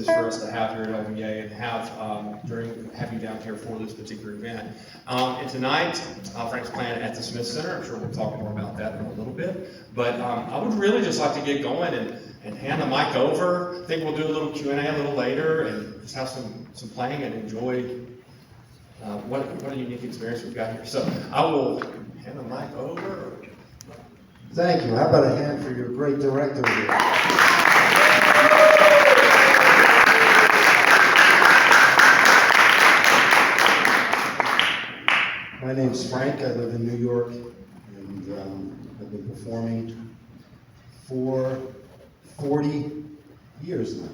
for us to have here at LVA and have have you down here for this particular event. And tonight, Frank's playing at the Smith Center. I'm sure we'll talk more about that in a little bit. But I would really just like to get going and hand the mic over. I think we'll do a little Q&A a little later and just have some playing and enjoy what a unique experience we've got here. So I will hand the mic over. Thank you. How about a hand for your great director here? My name's Frank. I live in New York, and I've been performing for 40 years now,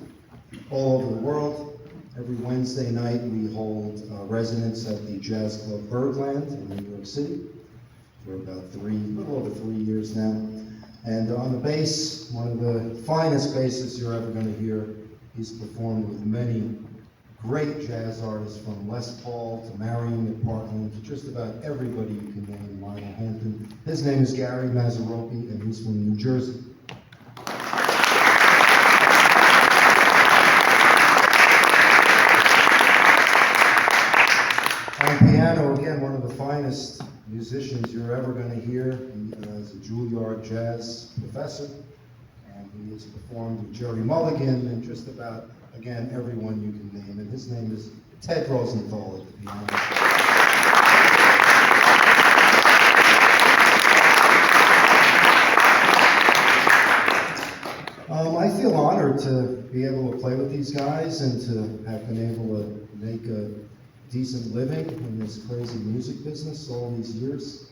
all over the world. Every Wednesday night we hold residence at the Jazz Club Birdland in New York City for about a little over 3 years now. And on the bass, one of the finest bassists you're ever going to hear. He's performed with many great jazz artists, from Les Paul to Marion McPartland to just about everybody you can name, Lionel Hampton. His name is Gary Mazzaropi, and he's from New Jersey. On piano, again, one of the finest musicians you're ever going to hear. He is a Juilliard jazz professor, and he has performed with Jerry Mulligan and just about, again, everyone you can name. And his name is Ted Rosenthal at the piano. I feel honored to be able to play with these guys and to have been able to make a decent living in this crazy music business all these years.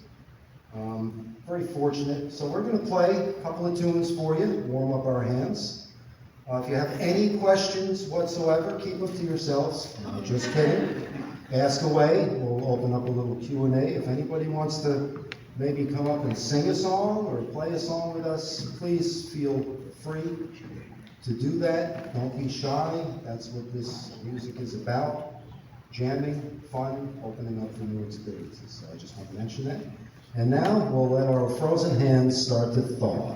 Very fortunate. So we're going to play a couple of tunes for you, warm up our hands. If you have any questions whatsoever, keep them to yourselves. Just kidding. Ask away. We'll open up a little Q&A. If anybody wants to maybe come up and sing a song or play a song with us, please feel free to do that. Don't be shy. That's what this music is about. Jamming, fun, opening up for new experiences. So I just want to mention that. And now we'll let our frozen hands start to thaw.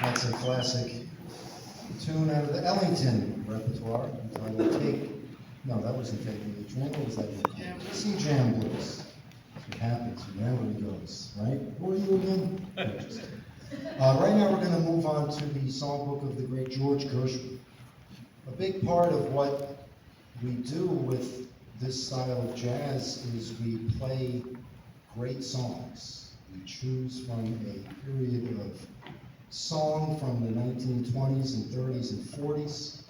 That's a classic tune out of the Ellington repertoire entitled no, that wasn't Taking the Train, what was that? Sea Jam Blues. That's what happens, you know where he goes, right? Who are you again? Right now we're going to move on to the songbook of the great George Gershwin. A big part of what we do with this style of jazz is we play great songs. We choose from a period of song from the 1920s and 30s and 40s,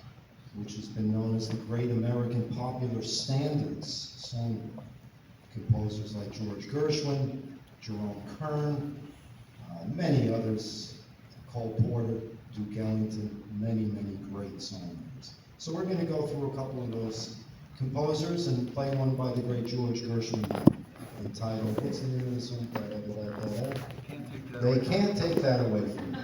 which has been known as the Great American Popular Standards. Song composers like George Gershwin, Jerome Kern, many others, Cole Porter, Duke Ellington, many great songwriters. So we're going to go through a couple of those composers and play one by the great George Gershwin entitled, what's the name of the song? They Can't Take That Away From Me.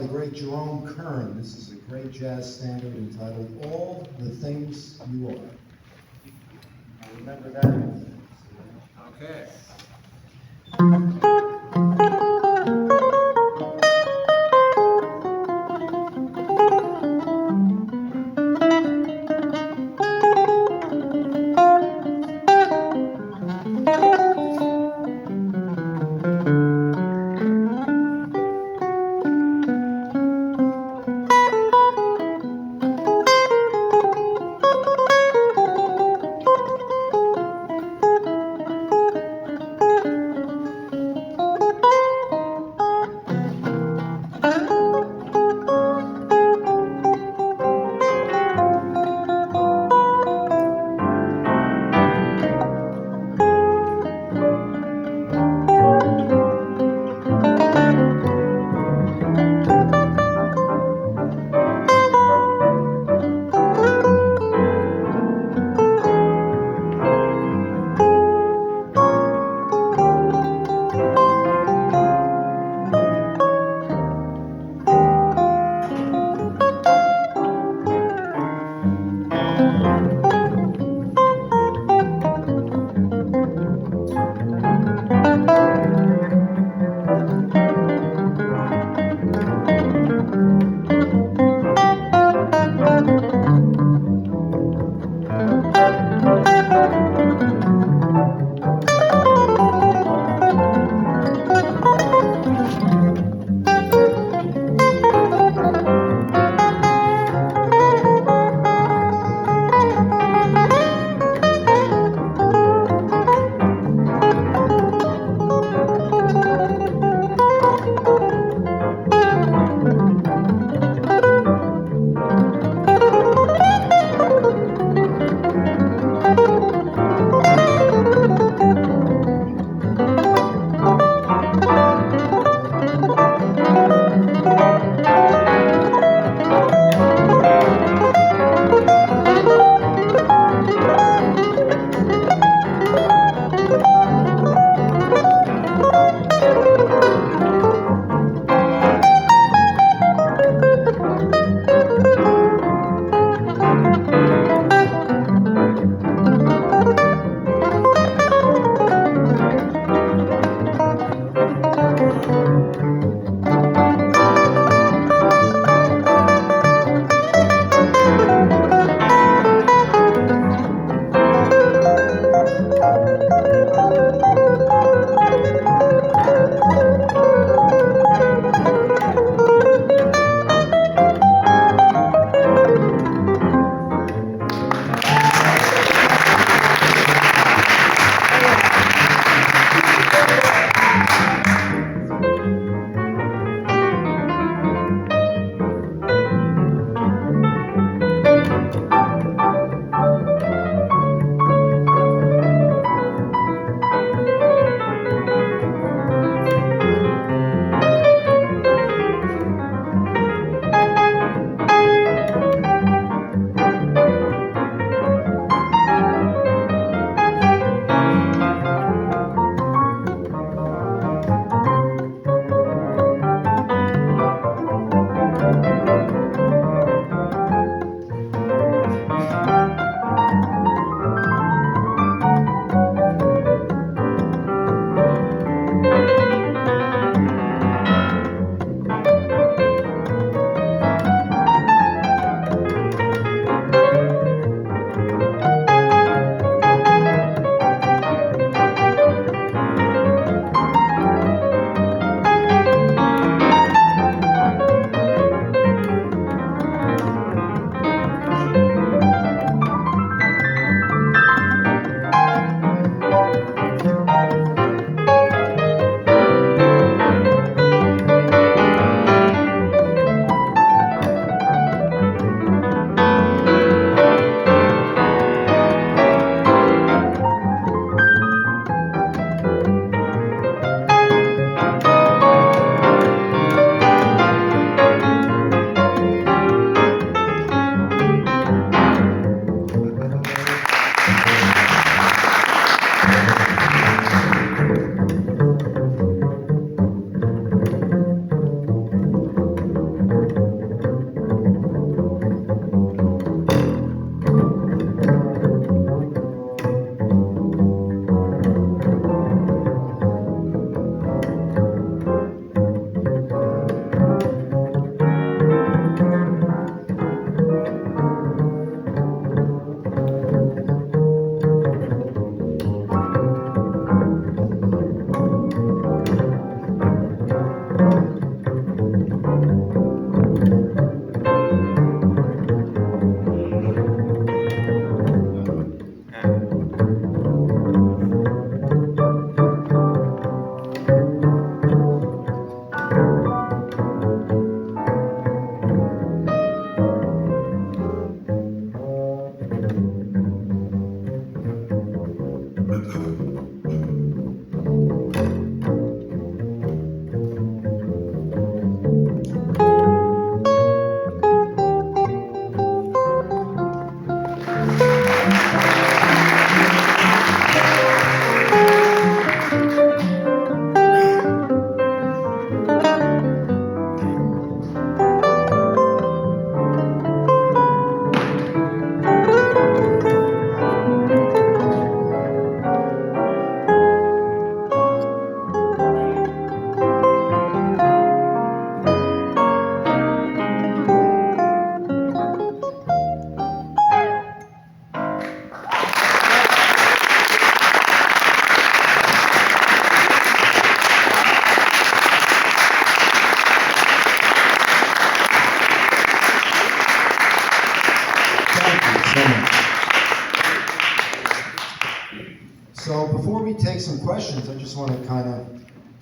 the great Jerome Kern. This is a great jazz standard entitled All the Things You Are. Remember that? Okay.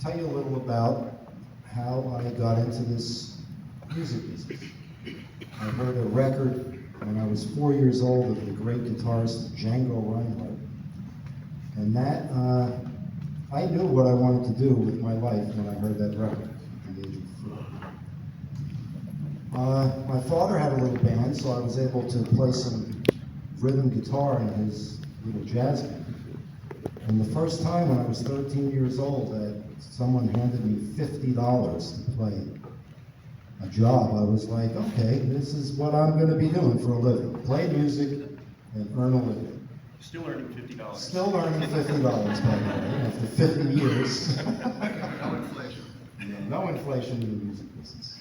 tell you a little about how I got into this music business. I heard a record when I was 4 years old of the great guitarist Django Reinhardt. And that, I knew what I wanted to do with my life when I heard that record at the age of 4. My father had a little band, so I was able to play some rhythm guitar in his little jazz band. And the first time when I was 13 years old, someone handed me $50 to play a job. I was like, okay, this is what I'm going to be doing for a living. Play music and earn a living. Still earning $50. Still earning $50, by the way, after 50 years. No inflation. No inflation in the music business.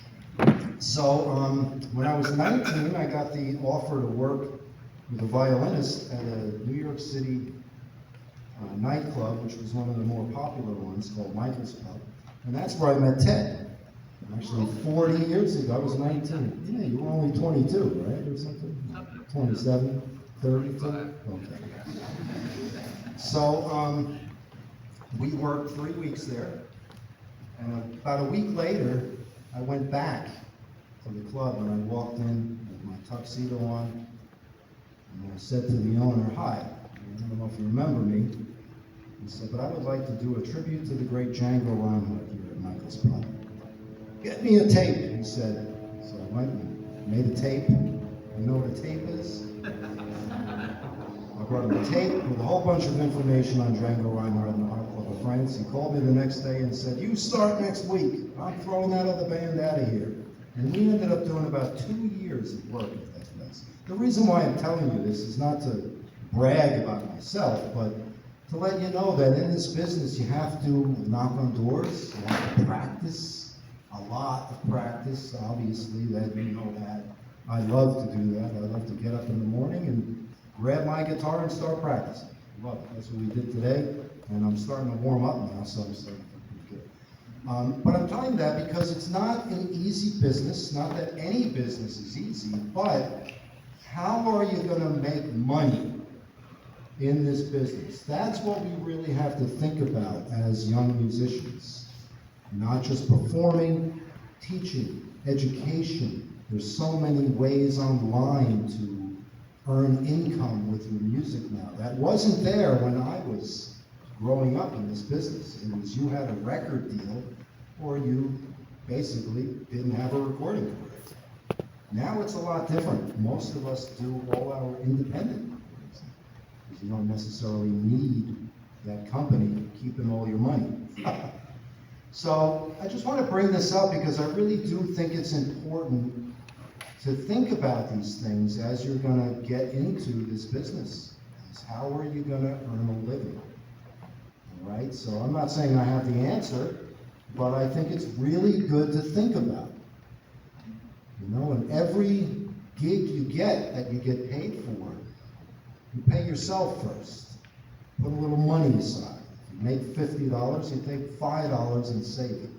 So when I was 19, I got the offer to work with a violinist at a New York City nightclub, which was one of the more popular ones, called Michael's Pub. And that's where I met Ted. Actually, 40 years ago, I was 19. Yeah, you were only 22, right, or something? 27, 32? Okay. So we worked 3 weeks there. And about a week later, I went back to the club and I walked in with my tuxedo on. And I said to the owner, hi, I don't know if you remember me. He said, but I would like to do a tribute to the great Django Reinhardt here at Michael's Pub. Get me a tape, he said. So I went and made a tape. You know what a tape is? I brought him a tape with a whole bunch of information on Django Reinhardt and the Heart Club of France. He called me the next day and said, you start next week. I'm throwing that other band out of here. And we ended up doing about 2 years of work at that place. The reason why I'm telling you this is not to brag about myself, but to let you know that in this business you have to knock on doors, you have to practice, a lot of practice, obviously, that you know that. I love to do that. I love to get up in the morning and grab my guitar and start practicing. Love it. That's what we did today, and I'm starting to warm up now, so I'm starting to feel pretty good. But I'm telling you that because it's not an easy business, not that any business is easy, but how are you going to make money in this business? That's what we really have to think about as young musicians. Not just performing, teaching, education. There's so many ways online to earn income with your music now. That wasn't there when I was growing up in this business. It was you had a record deal or you basically didn't have a recording career. Now it's a lot different. Most of us do all our independent recordings because you don't necessarily need that company keeping all your money. So I just want to bring this up because I really do think it's important to think about these things as you're going to get into this business. How are you going to earn a living? All right, so I'm not saying I have the answer, but I think it's really good to think about. You know, and every gig you get that you get paid for, you pay yourself first. Put a little money aside. If you make $50, you take $5 and save it,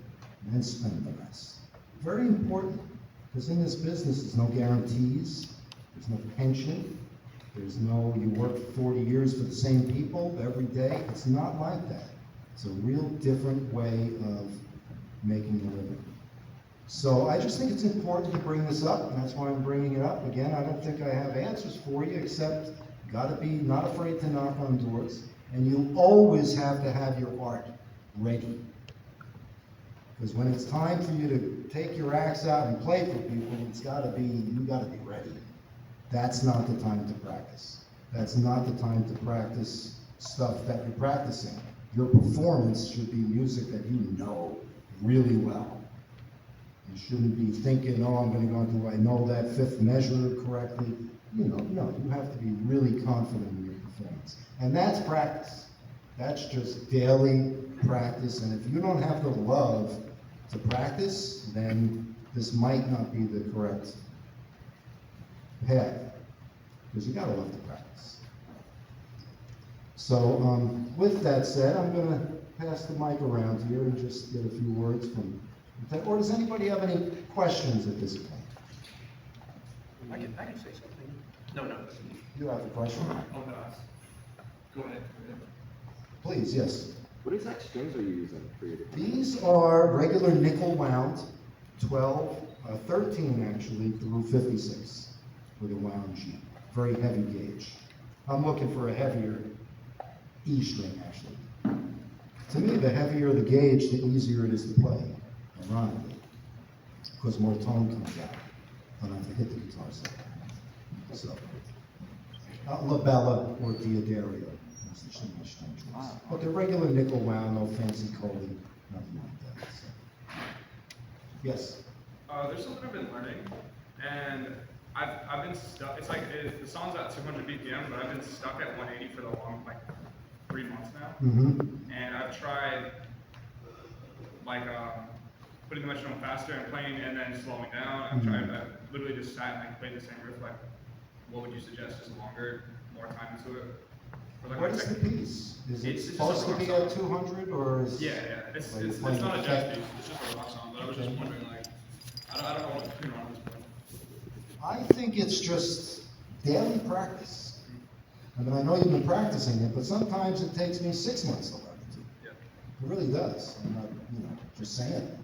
and then spend the rest. Very important, because in this business, there's no guarantees, there's no pension, there's no, you work 40 years for the same people every day. It's not like that. It's a real different way of making a living. So I just think it's important to bring this up, and that's why I'm bringing it up. Again, I don't think I have answers for you, except you gotta be not afraid to knock on doors, and you always have to have your art ready. Because when it's time for you to take your axe out and play for people, you gotta be ready. That's not the time to practice. That's not the time to practice stuff that you're practicing. Your performance should be music that you know really well. You shouldn't be thinking, oh, I'm going to go into, I know that fifth measure correctly. You know, no, you have to be really confident in your performance. And that's practice. That's just daily practice. And if you don't have the love to practice, then this might not be the correct path. Because you got to love to practice. So with that said, I'm going to pass the mic around here and just get a few words from. Or does anybody have any questions at this point? I can say something. No. You have a question? Oh, no. Go ahead. Please, yes. What exact strings are you using for your guitar? These are regular nickel wound, 13 actually, through 56 with a wound G. Very heavy gauge. I'm looking for a heavier E string actually. To me, the heavier the gauge, the easier it is to play, ironically, because more tone comes out. I don't have to hit the guitar so. Labella or Diodario is the string choice. But they're regular nickel wound, no fancy coding, nothing like that. So. Yes? There's something I've been learning, and I've been stuck. It's like the song's at 200 BPM, but I've been stuck at 180 for the long, like 3 months now. Mm-hmm. And I've tried like putting the metronome faster and playing and then slowing down. I've literally just sat and like played the same riff. Like, what would you suggest? Just longer, more time into it? Or like What is the piece? Is it It's just supposed a to be rock at 200 or is? Yeah, it's like not a effect? jazz piece. It's just a rock song. But I was just wondering, like, I don't know what to put on this point. I think it's just daily practice. I mean, I know you've been practicing it, but sometimes it takes me 6 months to learn it. Yeah. It really does. I'm not, just saying it.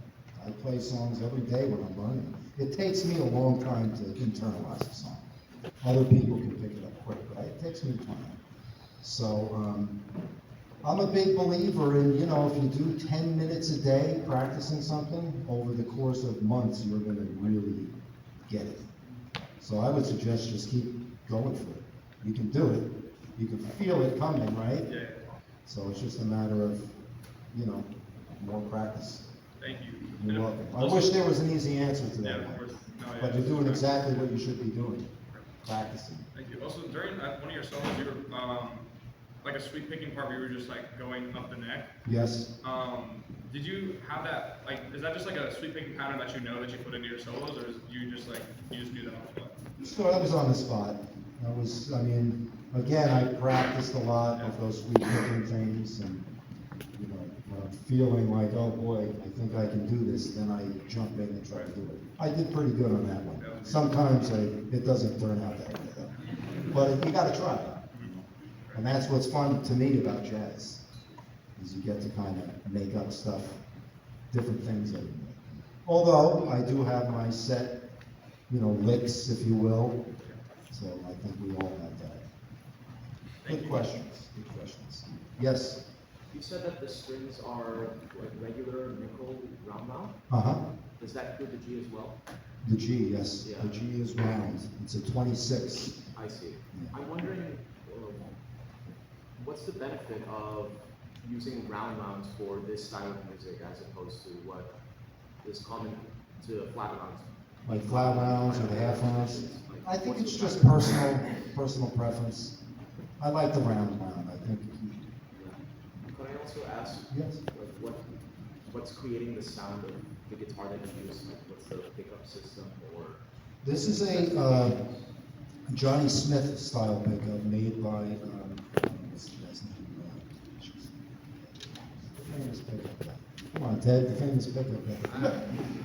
I play songs every day when I'm learning. It takes me a long time to internalize a song. Other people can pick it up quick, but it takes me time. So I'm a big believer in, if you do 10 minutes a day practicing something, over the course of months, you're going to really get it. So I would suggest just keep going for it. You can do it. You can feel it coming, right? Yeah. So it's just a matter of, more practice. Thank you. You're welcome. I wish there was an easy answer to Yeah, that of one. course. No, yeah, But you're doing exactly what you should be doing, practicing. Thank you. Also, during one of your solos, you were like a sweep picking part where you were just like going up the neck. Yes? Did you have that, like, is that just like a sweep picking pattern that you put into your solos, or is you just knew that off the spot? So I was on the spot. Again, I practiced a lot of those sweep picking things, and, when I'm feeling like, oh boy, I think I can do this, then I jump in and try to do it. I did pretty good on that one. Sometimes it doesn't turn out that way, though. But you gotta try. And that's what's fun to me about jazz, is you get to kind of make up stuff, different things every day. Although, I do have my set, licks, if you will. So I think we all have that. Good questions, good questions. Yes? You said that the strings are like regular nickel round mount. Uh-huh. Does that include the G as well? The G, yes. Yeah. The G is round. It's a 26. I see. Yeah. I'm wondering, what's the benefit of using round mounts for this style of music as opposed to what is common to flat rounds? Like flat rounds or the half rounds. Like, I think what's it's the just benefit? personal preference. I like the round. I think. Could I also ask, Yes. like, what's creating the sound of the guitar that you use? Like, what's the pickup system or? This is a Johnny Smith style pickup made by what's the guy's name? The famous pickup guy. Come on, Ted, the famous pickup guy.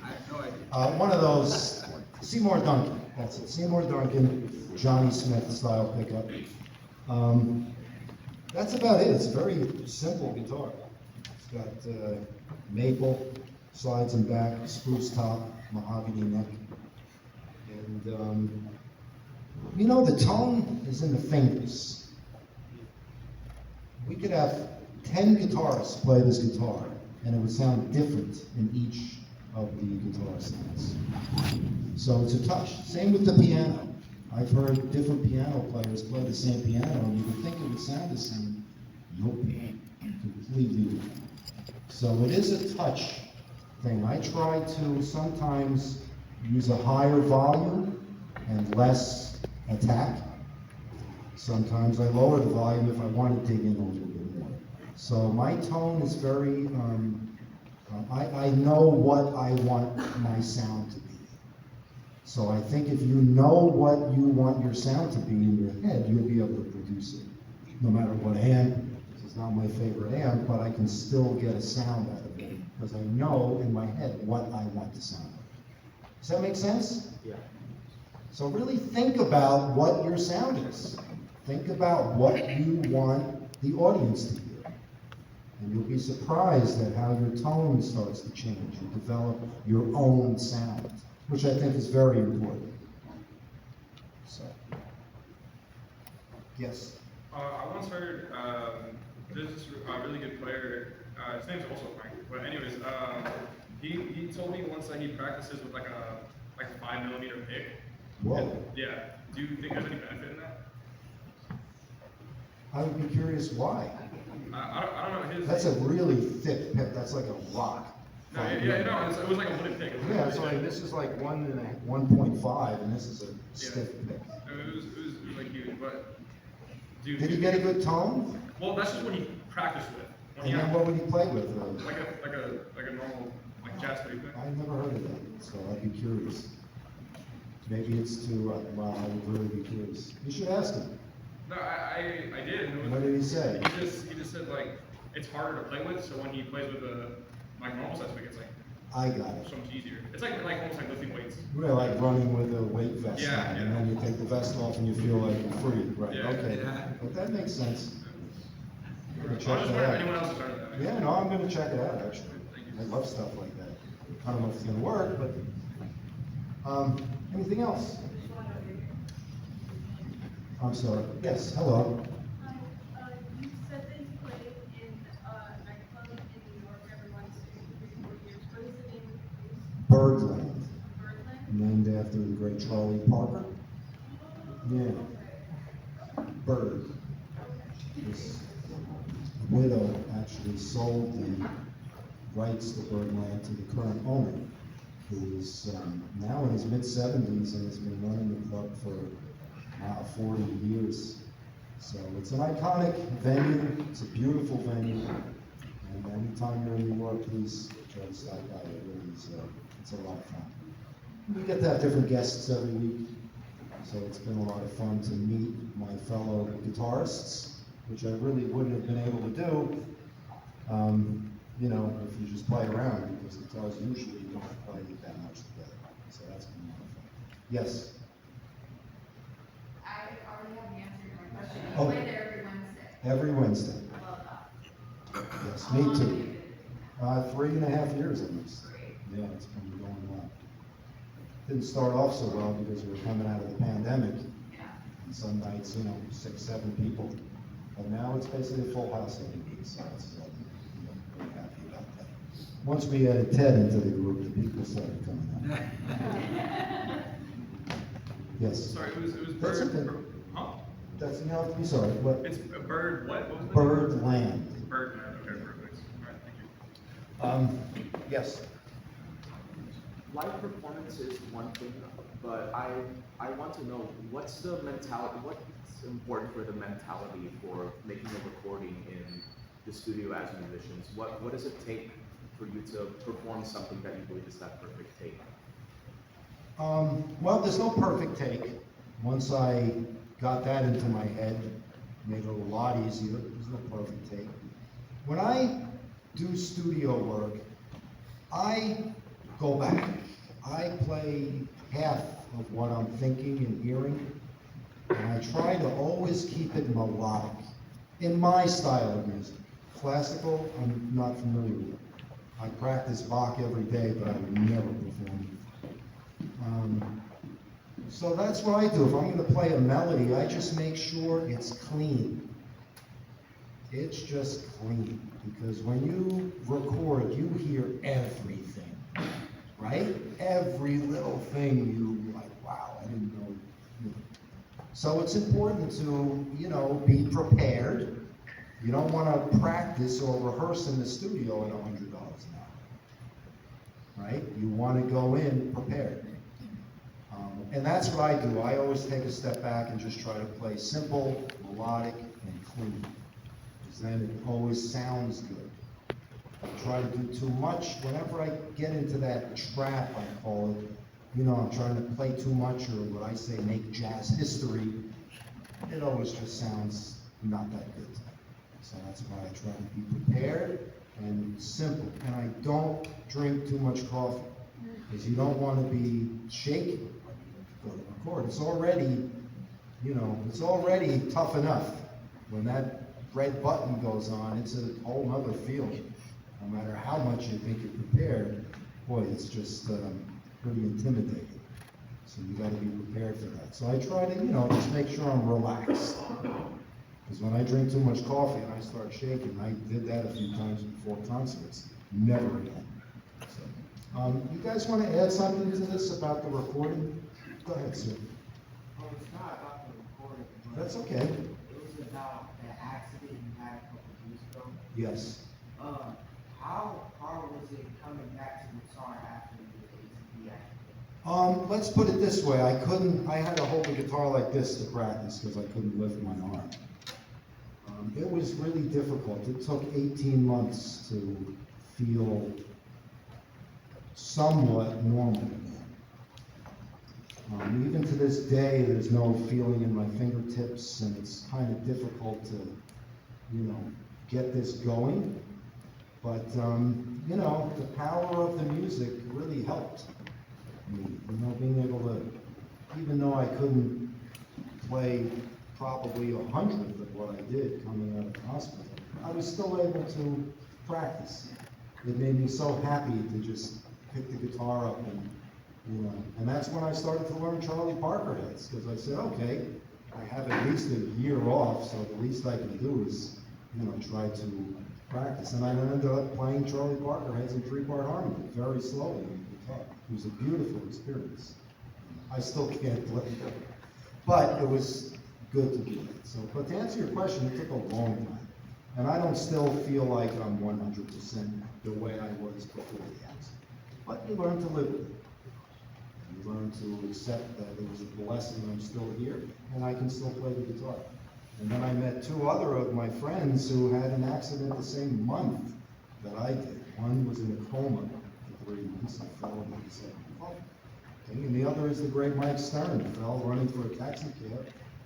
I have no idea. One of those, Seymour Duncan. That's it. Seymour Duncan, Johnny Smith style pickup. That's about it. It's a very simple guitar. It's got maple, slides and back, spruce top, mahogany neck. And, the tone is in the fingers. We could have 10 guitarists play this guitar, and it would sound different in each of the guitar sounds. So it's a touch. Same with the piano. I've heard different piano players play the same piano, and you would think it would sound the same. Nope, completely different. So it is a touch thing. I try to sometimes use a higher volume and less attack. Sometimes I lower the volume if I want to dig in a little bit more. So my tone is very, I know what I want my sound to be. So I think if you know what you want your sound to be in your head, you'll be able to produce it. No matter what amp, this is not my favorite amp, but I can still get a sound out of it because I know in my head what I want the sound of. Does that make sense? Yeah. So really think about what your sound is. Think about what you want the audience to hear. And you'll be surprised at how your tone starts to change. You develop your own sound, which I think is very important. So, yes. I once heard there's this really good player. His name's also Frank. But anyways, he told me once that he practices with like a 5mm pick. Whoa. Yeah. Do you think there's any benefit in that? I would be curious why. I don't know his. That's a really thick pick. That's like a rock. No, yeah, no, it was like a wooden pick. It was Yeah, really so thick. this is like 1.5, and this is a stiff pick. It was like huge, but dude. Did he get a good tone? Well, that's just what he practiced with. When And he then had, what would he play with? like a normal jazz three pick. I've never heard of that, so I'd be curious. Maybe it's too, well, I would really be curious. You should ask him. No, I did. And it was, What did he say? He just said like it's harder to play with, so when he plays with a like normal size pick, it's like I got it. so much easier. It's like almost like lifting weights. We're like running with a weight vest Yeah, on, yeah. and then you take the vest off and you feel like you're free, right? Yeah, Okay, yeah. but that makes sense. I'm I gonna was check just that wondering if out. anyone else has heard of that. Yeah, no, I'm gonna check it out, actually. Thank you. I love stuff like that. I don't know if it's gonna work, but, anything else? I'm sorry. Yes, hello. Hi, you said that you played in a nightclub in New York every once in 3-4 years. What is the name of the place? Birdland, Birdland? named after the great Charlie Parker. Yeah, Bird. His widow actually sold the rights to Birdland to the current owner, who is now in his mid-70s and has been running the club for 40 years. So it's an iconic venue, it's a beautiful venue, and anytime you're in New York, please try to stop by. It really is, it's a lot of fun. We get to have different guests every week, so it's been a lot of fun to meet my fellow guitarists, which I really wouldn't have been able to do, you know, if you just play around, because guitars usually don't play that much together. So that's been a lot of fun. Yes? I already have the answer to my question. Oh. I play there Every every Wednesday. Wednesday. I love that. Yes, How me long have you too. been doing 3.5 years at least. Great. Yeah, it's been going well. Didn't start off so well because we were coming out of the pandemic. Yeah. And some nights, 6, 7 people. But now it's basically a full house every week, so it's, very happy about that. Once we added Ted into the group, the people started coming out. Yes. Sorry, it was That's bird. okay. Huh? That's, I'm sorry, what? It's a bird. What? What was the Birdland. Bird. Okay, perfect. All right, thank you. Yes. Live performance is one thing, but I want to know what's the mentality, what's important for the mentality for making a recording in the studio as musicians? What does it take for you to perform something that you believe is that perfect take? Well, there's no perfect take. Once I got that into my head, it made it a lot easier. There's no perfect take. When I do studio work, I go back. I play half of what I'm thinking and hearing, and I try to always keep it melodic in my style of music. Classical, I'm not familiar with. I practice Bach every day, but I would never perform it. So that's what I do. If I'm going to play a melody, I just make sure it's clean. It's just clean. Because when you record, you hear everything, right? Every little thing you like, wow, I didn't know. So it's important to, be prepared. You don't want to practice or rehearse in the studio at $100 an hour, right? You want to go in prepared. And that's what I do. I always take a step back and just try to play simple, melodic, and clean. Because then it always sounds good. I try to do too much. Whenever I get into that trap, I call it, I'm trying to play too much, or what I say, make jazz history, it always just sounds not that good. So that's why I try to be prepared and simple. And I don't drink too much coffee, because you don't want to be shaky. Go to record. It's already tough enough when that red button goes on, it's a whole nother feeling. No matter how much you think you're prepared, boy, it's just pretty intimidating. So you gotta be prepared for that. So I try to, just make sure I'm relaxed. Because when I drink too much coffee and I start shaking, I did that a few times before concerts, never again. So, you guys wanna add something to this about the recording? Go ahead, sir. Well, it's not about the recording. but That's okay. It was about the accident you had a couple of years ago. Yes. How hard was it coming back to the guitar after the ATV accident? Let's put it this way, I had to hold the guitar like this to practice because I couldn't lift my arm. It was really difficult. It took 18 months to feel somewhat normal again. Even to this day, there's no feeling in my fingertips, and it's kind of difficult to, get this going. But, the power of the music really helped me, being able to, even though I couldn't play probably 100th of what I did coming out of the hospital, I was still able to practice. It made me so happy to just pick the guitar up and that's when I started to learn Charlie Parker hits, because I said, okay, I have at least a year off, so the least I can do is, try to practice. And I ended up playing Charlie Parker hits in 3-part harmony, very slowly on the guitar. It was a beautiful experience. I still can't play it, but it was good to do it. So, but to answer your question, it took a long time. And I don't still feel like I'm 100% the way I was before the accident. But you learn to live with it. You learn to accept that it was a blessing I'm still here, and I can still play the guitar. And then I met 2 other of my friends who had an accident the same month that I did. One was in a coma for 3 months, I fell and he said, oh. Okay, and the other is the great Mike Stern, who fell running for a taxi cab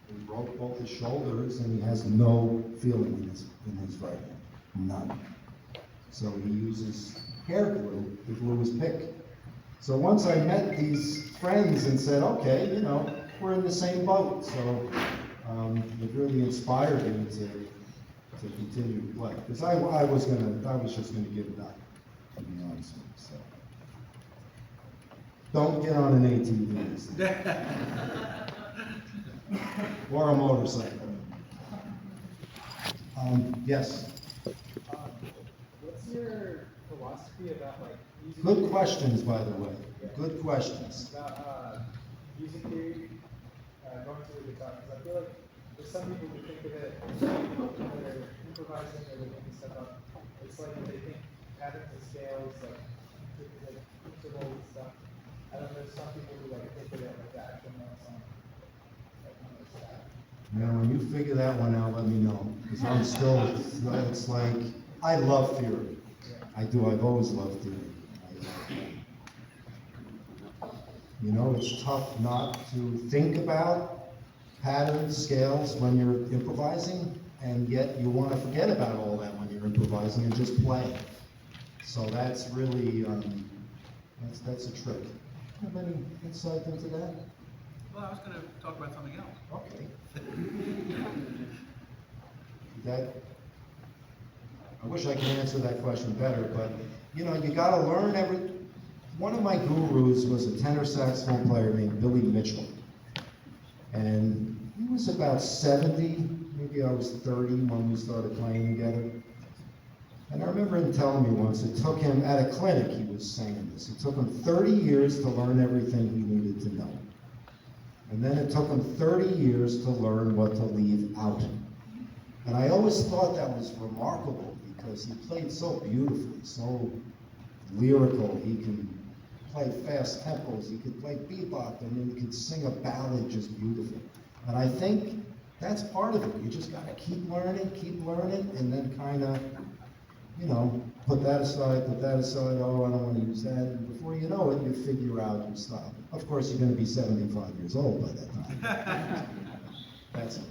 and broke both his shoulders, and he has no feeling in his right hand, none. So he uses hair glue to glue his pick. So once I met these friends and said, okay, we're in the same boat. So it really inspired me to continue to play. Because I was just gonna give it up, to be honest with you. So don't get on an ATV. Or a motorcycle. Yes. What's your philosophy about music? Good questions, by the way. Good questions. About music theory, going to the guitar, because I feel like there's some people who think of it when they're improvising or they're making stuff up. It's like they think patterns and scales, like intervals and stuff. I don't know, there's some people who think of it like the actual notes on Now, when you figure that one out, let me know. Because I'm still, it's like, I love theory. I do, I've always loved theory. It's tough not to think about patterns, scales when you're improvising, and yet you want to forget about all that when you're improvising and just play. So that's really, that's a trick. Have any insight into that? Well, I was gonna talk about something else. Okay. I wish I could answer that question better, but you gotta learn one of my gurus was a tenor saxophone player named Billy Mitchell. And he was about 70, maybe I was 30 when we started playing together. And I remember him telling me once, it took him, at a clinic he was saying this, it took him 30 years to learn everything he needed to know. And then it took him 30 years to learn what to leave out. And I always thought that was remarkable because he played so beautifully, so lyrical. He can play fast tempos, he could play bebop, and then he could sing a ballad just beautiful. And I think that's part of it. You just gotta keep learning, and then kind of, put that aside, oh, I don't want to use that. And before you know it, you figure out your style. Of course, you're going to be 75 years old by that time. That's it.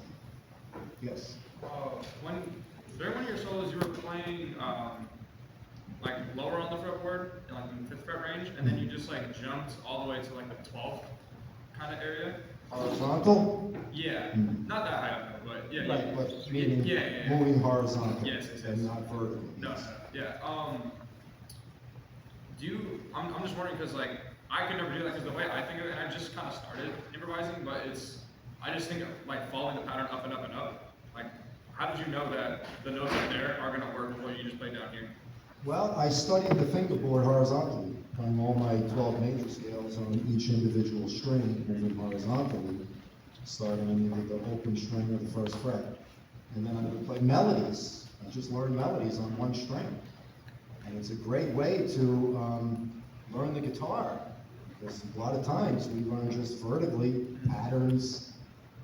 Yes. During one of your solos, you were playing lower on the fretboard, in the 5th fret range, and then you just jumped all the way to the 12th kind of area. Horizontal? Yeah, not that high up, but yeah. Right, yeah. but meaning Yeah. moving horizontal Yes, yes, yes. and not vertically. No, yes. yeah. I'm just wondering because like I could never do that because the way I think of it, and I just kind of started improvising, but I just think of like following the pattern up and up and up. Like, how did you know that the notes up there are gonna work before you just play down here? Well, I studied the fingerboard horizontally, playing all my 12 major scales on each individual string, moving horizontally, starting on either the open string or the first fret. And then I would play melodies. I just learned melodies on one string. And it's a great way to learn the guitar, because a lot of times we learn just vertically patterns,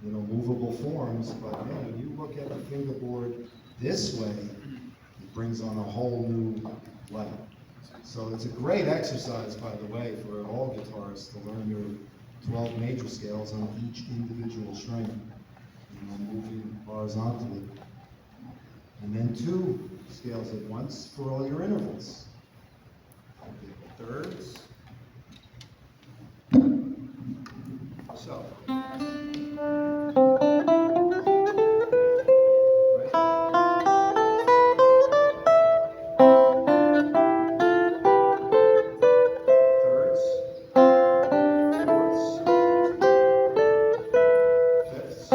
you know, movable forms, but man, when you look at the fingerboard this way, it brings on a whole new light. So it's a great exercise, by the way, for all guitarists to learn your 12 major scales on each individual string, you know, moving horizontally. And then 2 scales at once for all your intervals. Okay, thirds. So. Thirds, fourths, fifths,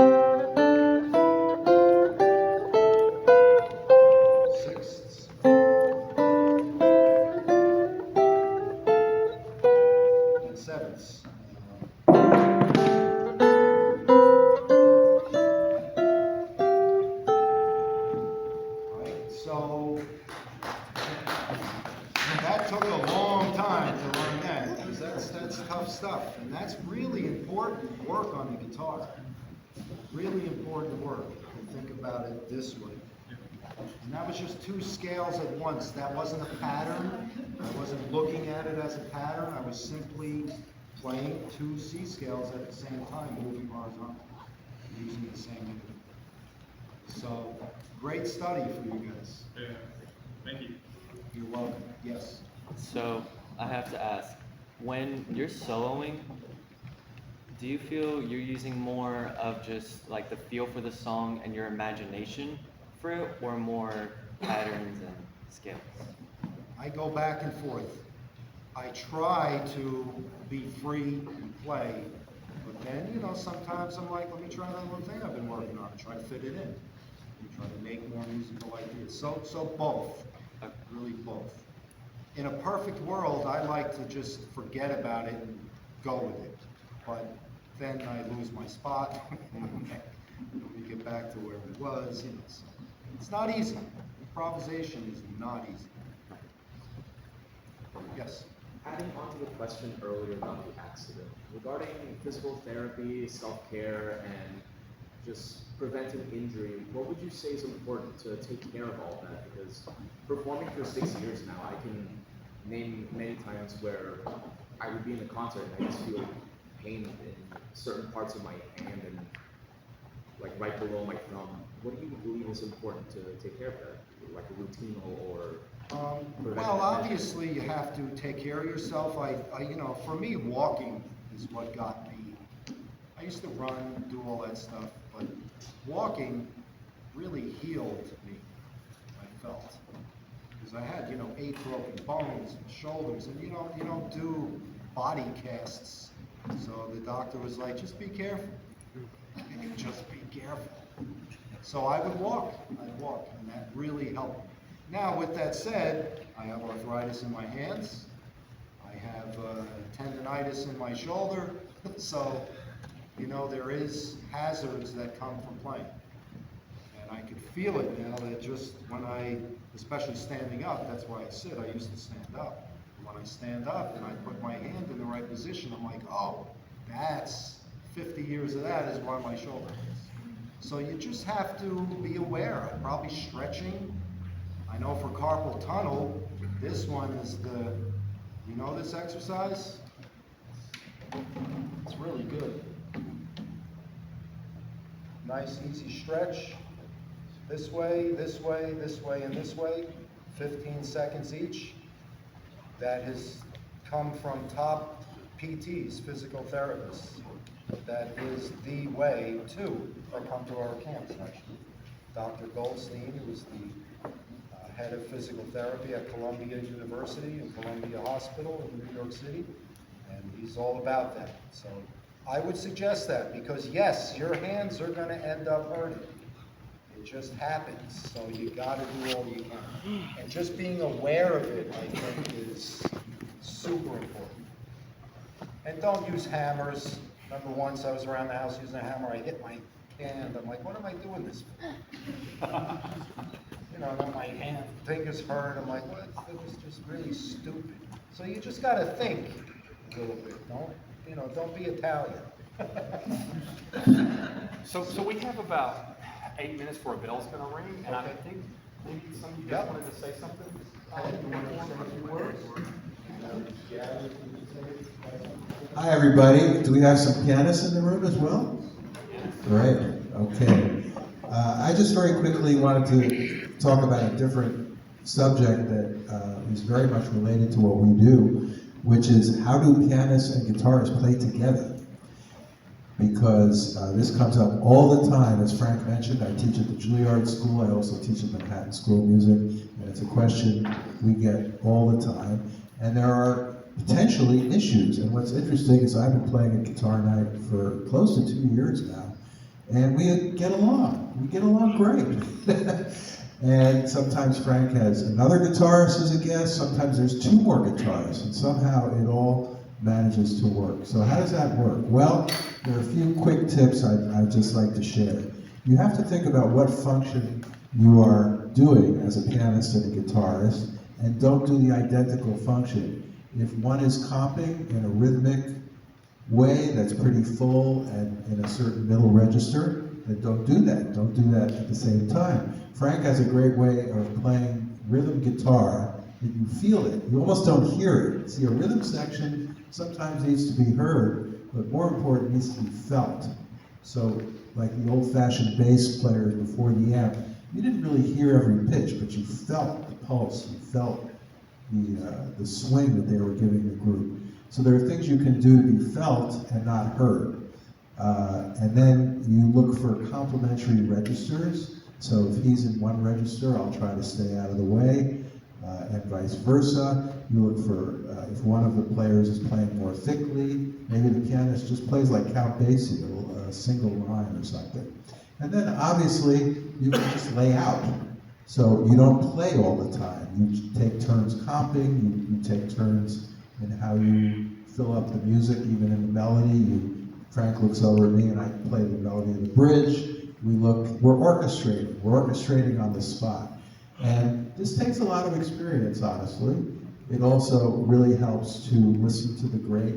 sixths, and sevenths. Right, so that took a long time to learn that, because that's tough stuff, and that's really important work on the guitar. Really important work to think about it this way. And that was just 2 scales at once. That wasn't a pattern. I wasn't looking at it as a pattern. I was simply playing 2 C scales at the same time, moving horizontally, using the same interval. So, great study for you guys. Yeah. Thank you. You're welcome. Yes. So I have to ask, when you're soloing, do you feel you're using more of just like the feel for the song and your imagination for it, or more patterns and scales? I go back and forth. I try to be free and play, but then, you know, sometimes I'm like, let me try that little thing I've been working on, try to fit it in. And try to make more musical ideas. So both, really both. In a perfect world, I like to just forget about it and go with it. But then I lose my spot when we get back to where it was, you know. So it's not easy. Improvisation is not easy. Yes? Adding on to the question earlier about the accident, regarding physical therapy, self-care, and just preventing injury, what would you say is important to take care of all that? Because performing for 6 years now, I can name many times where I would be in a concert and I just feel pain in certain parts of my hand and like right below my thumb. What do you believe is important to take care of that? Like a routine or Well, obviously you have to take care of yourself. I you know, for me, walking is what got me. I used to run, do all that stuff, but walking really healed me, I felt. Because I had, you know, 8 broken bones and shoulders, and you don't do body casts. So the doctor was like, just be careful. Just be careful. So I would walk, and that really helped me. Now, with that said, I have arthritis in my hands. I have tendonitis in my shoulder. So, you know, there is hazards that come from playing. And I could feel it now that just when I, especially standing up, that's why I sit, I used to stand up. When I stand up and I put my hand in the right position, I'm like, oh, that's 50 years of that is why my shoulder hurts. So you just have to be aware. I'm probably stretching. I know for carpal tunnel, this one is the, you know this exercise? It's really good. Nice, easy stretch. This way, this way, this way, and this way. 15 seconds each. That has come from top PTs, physical therapists. that is the way that come to our camps, actually. Dr. Goldstein, who is the head of physical therapy at Columbia University and Columbia Hospital in New York City, and he's all about that. So I would suggest that, because yes, your hands are going to end up hurting. It just happens, so you got to do all you can. And just being aware of it, I think, is super important. And don't use hammers. Remember once I was around the house using a hammer, I hit my hand. I'm like, what am I doing this for? You know, then my fingers hurt. I'm like, what? It was just really stupid. So you just got to think a little bit. Don't be Italian. So we have about 8 minutes before a bell's gonna ring, and I Okay. think maybe some of you guys Yep. wanted to say something. You want to say a few words? Hi, everybody. Do we have some pianists in the room as well? Great. Okay. I just very quickly wanted to talk about a different subject that is very much related to what we do, which is how do pianists and guitarists play together? Because this comes up all the time. As Frank mentioned, I teach at the Juilliard School. I also teach at Manhattan School of Music, and it's a question we get all the time. And there are potentially issues. And what's interesting is I've been playing a guitar night for close to 2 years now, and we get along. We get along great. And sometimes Frank has another guitarist as a guest. Sometimes there's 2 more guitarists, and somehow it all manages to work. So how does that work? Well, there are a few quick tips I'd just like to share. You have to think about what function you are doing as a pianist and a guitarist, and don't do the identical function. If one is comping in a rhythmic way that's pretty full and in a certain middle register, then don't do that. Don't do that at the same time. Frank has a great way of playing rhythm guitar that you feel it. You almost don't hear it. See, a rhythm section sometimes needs to be heard, but more important, needs to be felt. So, like the old-fashioned bass players before the amp, you didn't really hear every pitch, but you felt the pulse, you felt the swing that they were giving the group. So there are things you can do to be felt and not heard. And then you look for complementary registers. So if he's in one register, I'll try to stay out of the way, and vice versa. You look for, if one of the players is playing more thickly, maybe the pianist just plays like Count Basie, a single line or something. And then obviously, you can just lay out. So you don't play all the time. You take turns comping, you take turns in how you fill up the music, even in the melody. Frank looks over at me and I play the melody of the bridge. We're orchestrating on the spot. And this takes a lot of experience, honestly. It also really helps to listen to the great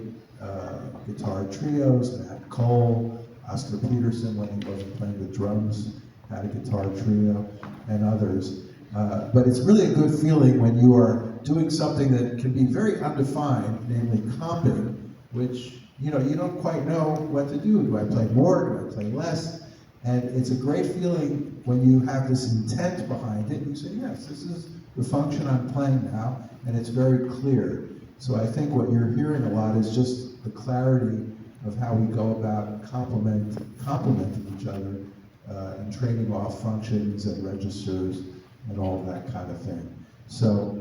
guitar trios, Nat Cole, Oscar Peterson, when he wasn't playing the drums, had a guitar trio, and others. But it's really a good feeling when you are doing something that can be very undefined, namely comping, which you don't quite know what to do. Do I play more? Do I play less? And it's a great feeling when you have this intent behind it. You say, yes, this is the function I'm playing now, and it's very clear. So I think what you're hearing a lot is just the clarity of how we go about complementing each other and trading off functions and registers and all of that kind of thing. So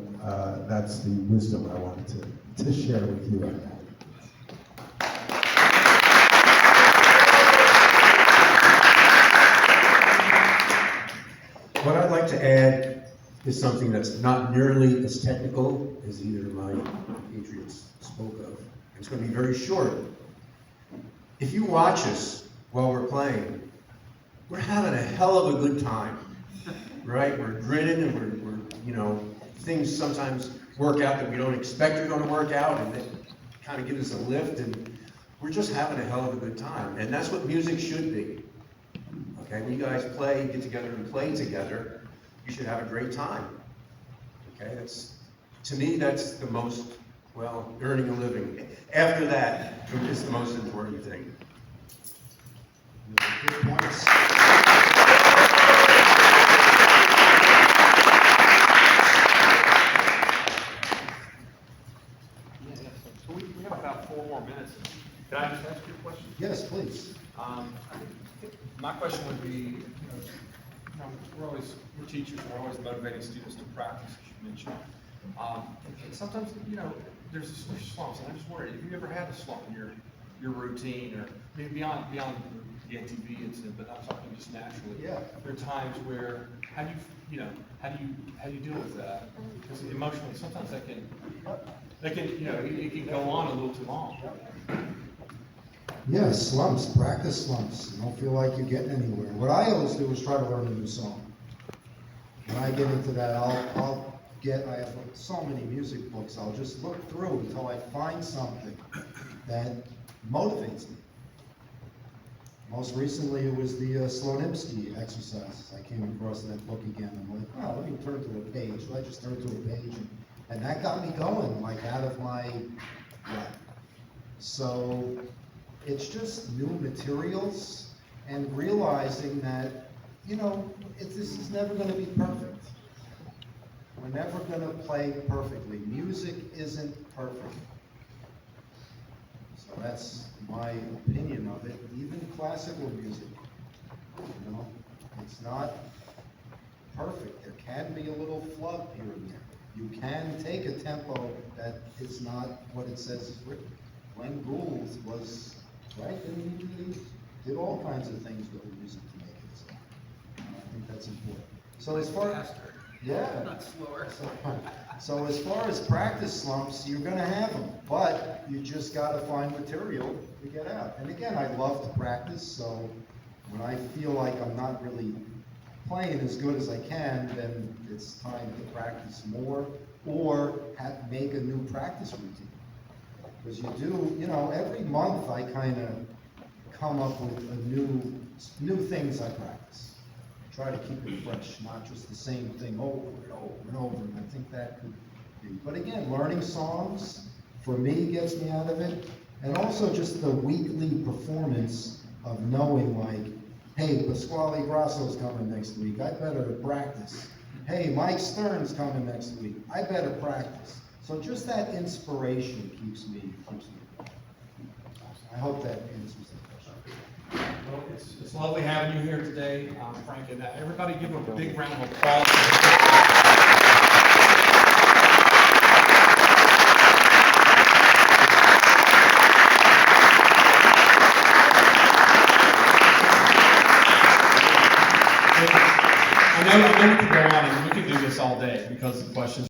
that's the wisdom I wanted to share with you on that. What I'd like to add is something that's not nearly as technical as either of my compatriots spoke of. It's going to be very short. If you watch us while we're playing, we're having a hell of a good time, right? We're grinning and we're things sometimes work out that we don't expect are going to work out, and they kind of give us a lift, and we're just having a hell of a good time. And that's what music should be. Okay, when you guys get together and play together, you should have a great time. Okay, to me, that's the most, earning a living. After that, it's the most important thing. Good points. So we have about 4 more minutes. Can I just ask you a question? Yes, please. My question would be, we're teachers, we're always motivating students to practice, as you mentioned. And sometimes, there's slumps, and I just wonder, have you ever had a slump in your routine, or maybe beyond the ATV incident, but I'm talking just naturally? Yeah. There are times where, how do you deal with that? Because emotionally, sometimes that can, it can go on a little too long. Yeah, slumps, practice slumps. You don't feel like you're getting anywhere. What I always do is try to learn a new song. When I get into that, I have so many music books, I'll just look through until I find something that motivates me. Most recently, it was the Slonimsky exercises. I came across that book again. I'm like, oh, let me turn to a page. So I just turned to a page, and that got me going, like out of my rut. So it's just new materials and realizing that, this is never going to be perfect. We're never going to play perfectly. Music isn't perfect. So that's my opinion of it. Even classical music, it's not perfect. There can be a little flub here and there. You can take a tempo that is not what it says is written. Glenn Gould was, right, and he did all kinds of things with the music to make it. So I think that's important. So as far as, yeah. Not slower. So as far as practice slumps, you're gonna have them, but you just gotta find material to get out. And again, I love to practice, so when I feel like I'm not really playing as good as I can, then it's time to practice more or make a new practice routine. Because you do, every month I kind of come up with new things I practice. Try to keep it fresh, not just the same thing over and over and over. And I think that could be. But again, learning songs, for me, gets me out of it. And also just the weekly performance of knowing, like, hey, Pasquale Grasso's coming next week. I better practice. Hey, Mike Stern's coming next week. I better practice. So just that inspiration keeps me going. I hope that answers the question. Well, it's lovely having you here today, Frank, and everybody give him a big round of applause.